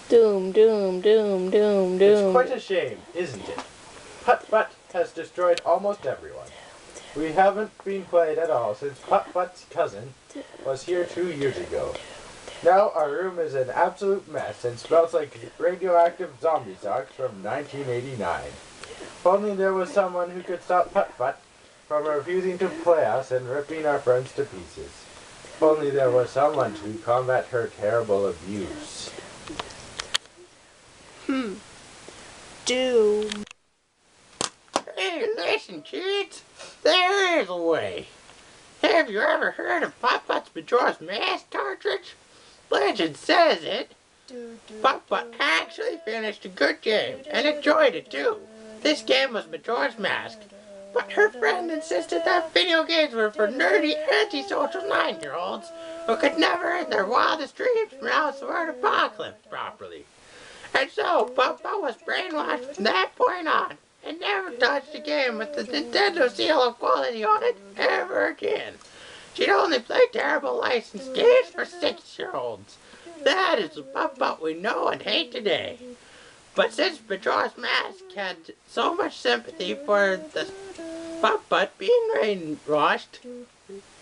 Doom, doom, doom, doom, doom. It's quite a shame, isn't it? Putt-Putt has destroyed almost everyone. We haven't been played at all since Putt-Putt's cousin was here 2 years ago. Now our room is an absolute mess and smells like radioactive zombie socks from 1989. If only there was someone who could stop Putt-Putt from refusing to play us and ripping our friends to pieces. If only there was someone to combat her terrible abuse. Doom. Hey, listen, kids. There is a way. Have you ever heard of Putt-Putt's Majora's Mask cartridge? Legend says it. Putt-Putt actually finished a good game and enjoyed it too. This game was Majora's Mask, but her friend insisted that video games were for nerdy, antisocial 9-year-olds who could never in their wildest dreams pronounce the word apocalypse properly. And so, Putt-Putt was brainwashed from that point on, and never touched a game with the Nintendo seal of quality on it ever again. She'd only play terrible licensed games for 6-year-olds. That is the Putt-Putt we know and hate today. But since Majora's Mask had so much sympathy for the Putt-Putt being brainwashed,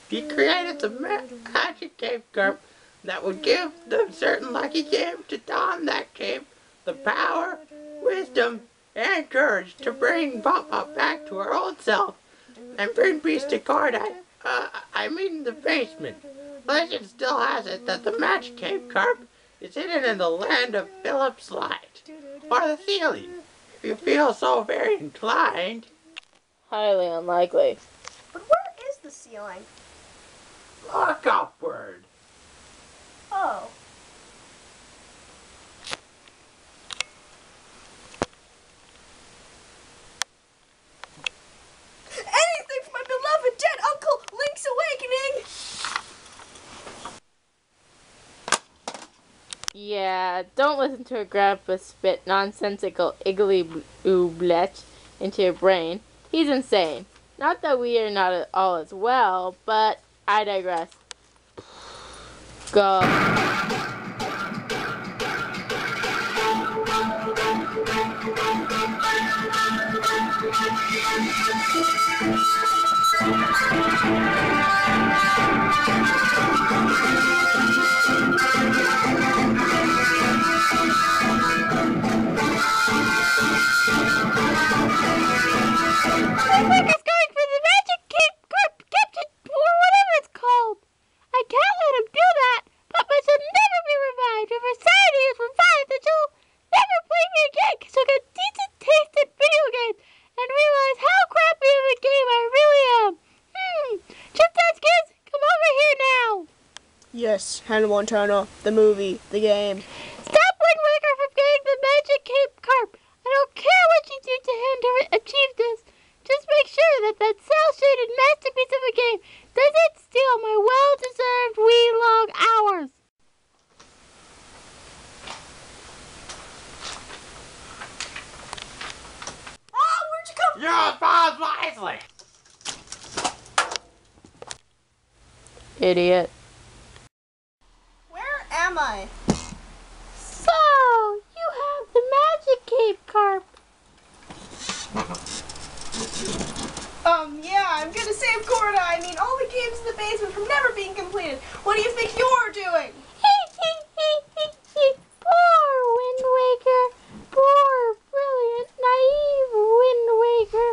he created the magic cape carp that would give the certain lucky game to don that cape the power, wisdom, and courage to bring Putt-Putt back to her old self and bring peace to Cordite. I mean the basement. Legend still has it that the magic cape carp is hidden in the land of Philip's Light, or the ceiling, if you feel so very inclined. Highly unlikely. But where is the ceiling? Look upward. Oh. Anything for my beloved dead uncle, Link's Awakening! Yeah, don't listen to her grandpa spit nonsensical iggly-oo-blech into your brain. He's insane. Not that we are not at all as well, but I digress. Go. Yes, Hannah Montana, the movie, the game. Stop Wind Waker from getting the magic cape carp. I don't care what you do to him to achieve this. Just make sure that that cel-shaded masterpiece of a game doesn't steal my well-deserved Wii-long hours. Oh, where'd you come from? Use bombs wisely! Idiot. Where am I? So, you have the magic cape carp. Yeah, I'm gonna save Gorda. I mean, all the games in the basement from never being completed. What do you think you're doing? Poor Wind Waker. Poor, brilliant, naive Wind Waker.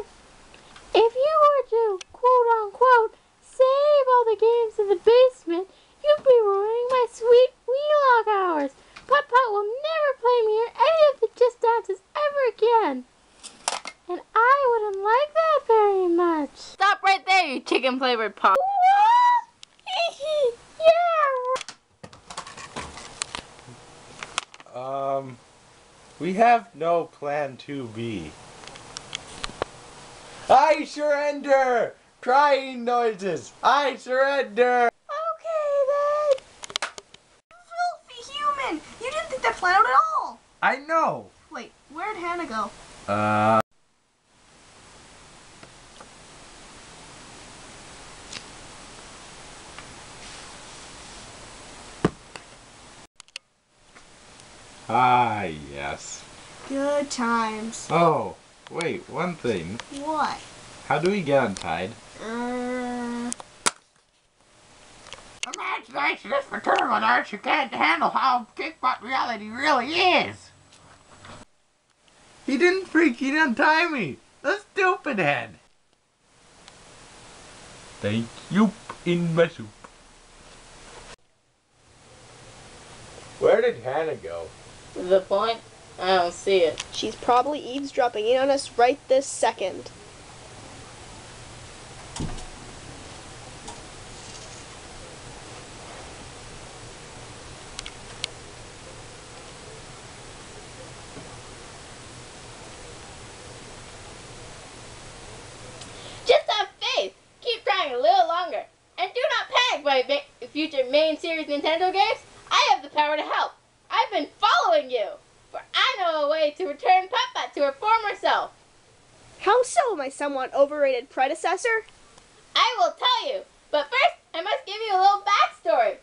If you were to, quote-unquote, save all the games in the basement, you'd be ruining my you chicken flavored pop. We have no plan 2B. I surrender! Crying noises! I surrender! Okay then. Filthy human! You didn't think that plan out at all! I know! Wait, where'd Hannah go? Ah, yes. Good times. Oh, wait, one thing. What? How do we get untied? Imaginationist for terminals who can't handle how kickbutt reality really is. He didn't freaking untie me! The stupid head! Thank you in my soup. Where did Hannah go? The point? I don't see it. She's probably eavesdropping in on us right this second. Just have faith. Keep trying a little longer. And do not panic, my future main series Nintendo games. I have the power to help. I've been following you. For I know a way to return Putt-Putt to her former self. How so, my somewhat overrated predecessor? I will tell you. But first, I must give you a little backstory.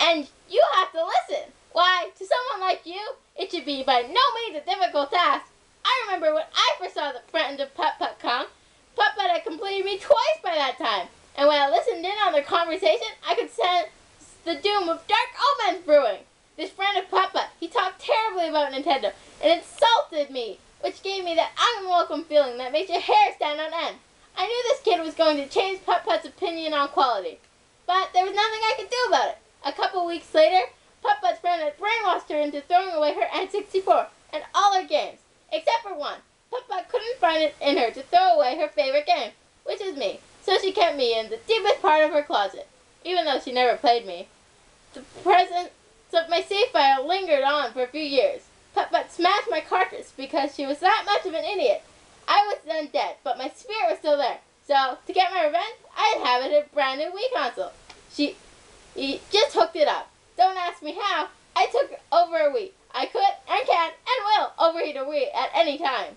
And you have to listen. Why, to someone like you, it should be by no means a difficult task. I remember when I first saw the friend of Putt-Putt come, Putt-Putt had completed me twice by that time. And when I listened in on their conversation, I could sense the doom of dark omens brewing. This friend of Putt-Putt, he talked terribly about Nintendo and insulted me, which gave me that unwelcome feeling that makes your hair stand on end. I knew this kid was going to change Putt-Putt's opinion on quality, but there was nothing I could do about it. A couple weeks later, Putt-Putt's friend had brainwashed her into throwing away her N64 and all her games, except for one. Putt-Putt couldn't find it in her to throw away her favorite game, which was me, so she kept me in the deepest part of her closet, even though she never played me. The presence of my save file lingered on for a few years. Putt-Putt smashed my cartridge because she was that much of an idiot. I was then dead, but my spirit was still there. So, to get my revenge, I inhabited a brand new Wii console. He just hooked it up. Don't ask me how. I took over a Wii. I could, and can, and will overheat a Wii at any time.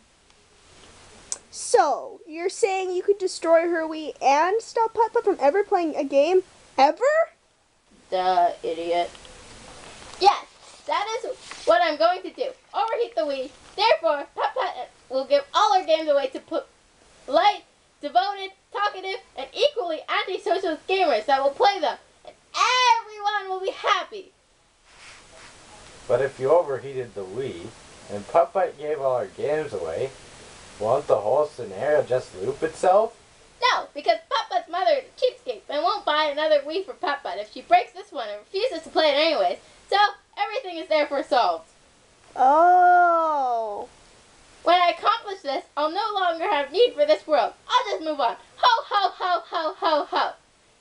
So, you're saying you could destroy her Wii and stop Putt-Putt from ever playing a game? Ever? Duh, idiot. Yes, that is what I'm going to do. Overheat the Wii. Therefore, Putt-Putt will give all her games away to polite, devoted, talkative, and equally antisocial gamers that will play them. And everyone will be happy. But if you overheated the Wii, and Putt-Putt gave all our games away, won't the whole scenario just loop itself? No, because Putt-Putt's mother is a cheapskate and won't buy another Wii for Putt-Putt if she breaks this one and refuses to play it anyways. So, everything is therefore solved. Oh. When I accomplish this, I'll no longer have need for this world. I'll just move on. Ho, ho, ho, ho, ho, ho.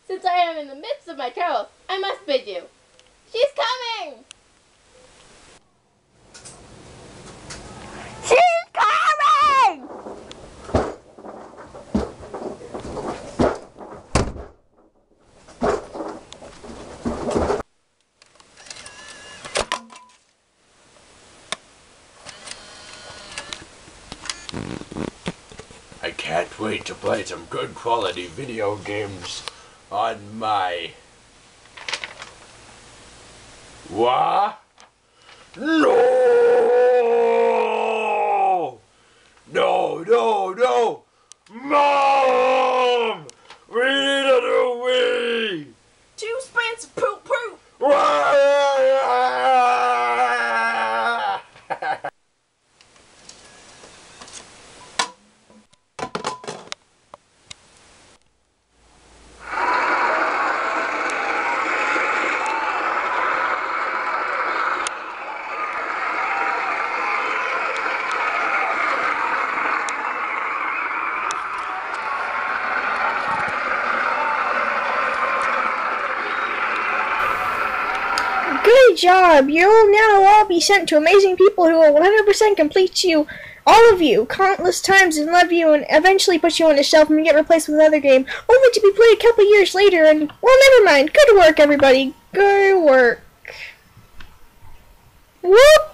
Since I am in the midst of my travels, I must bid you. She's coming! She's coming! I can't wait to play some good quality video games on my... What? No! No, no, no! Mom! We need a new Wii! 2 sprints, poop, poop. Great job! You'll now all be sent to amazing people who will 100% complete you, all of you, countless times and love you and eventually put you on a shelf and get replaced with another game, only to be played a couple years later and, well, never mind. Good work, everybody. Good work. Whoop!